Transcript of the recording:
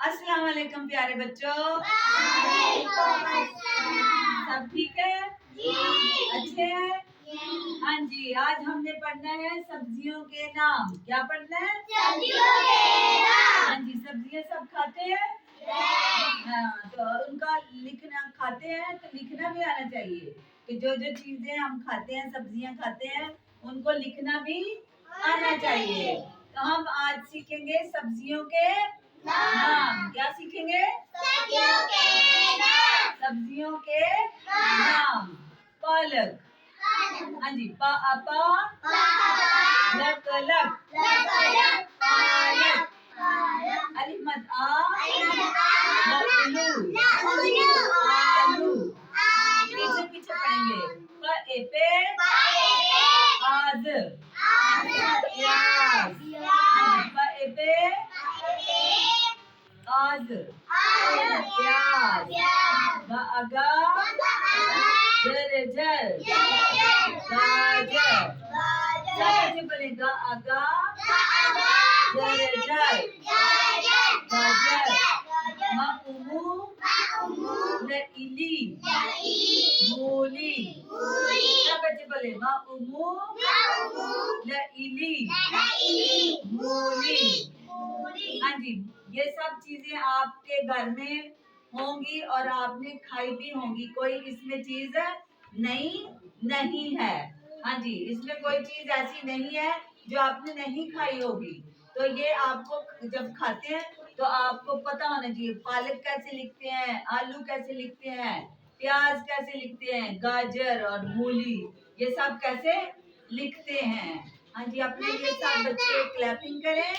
अस्सलाम वालेकुम प्यारे बच्चों। सब ठीक है? अच्छे हैं? हाँ जी, आज हमने पढ़ना है सब्जियों के नाम। क्या पढ़ना है? सब्जियों के नाम। हाँ जी, सब्जियां सब खाते हैं? हाँ, तो उनका लिखना खाते हैं तो लिखना भी आना चाहिए कि जो जो चीजें हम खाते हैं, सब्जियां खाते हैं, उनको लिखना भी आना चाहिए। तो हम आज सीखेंगे सब्जियों के नाम। क्या सीखेंगे? सब्जियों के नाम। सब्जियों के नाम। पालक। हाँ जी, पा लक लक पालक। अलिफ मद आ लकलू आलू। पीछे पीछे पढ़ेंगे। प ए पे आज प्याज। प ए पे आज प्याज। ब अगा जर गाजर। सब बोले ग अगा जर गाजर। म उमू ल इली मूली। सब बच्चे बोले म उमू ल इली मूली। हाँ जी, ये सब चीजें आपके घर में होंगी और आपने खाई भी होंगी। कोई इसमें चीज नहीं है। हाँ जी, इसमें कोई चीज ऐसी नहीं है जो आपने नहीं खाई होगी। तो ये आपको जब खाते हैं तो आपको पता होना चाहिए पालक कैसे लिखते हैं, आलू कैसे लिखते हैं, प्याज कैसे लिखते हैं, गाजर और मूली ये सब कैसे लिखते हैं। हाँ जी, अपने लिए सब बच्चे क्लैपिंग करें।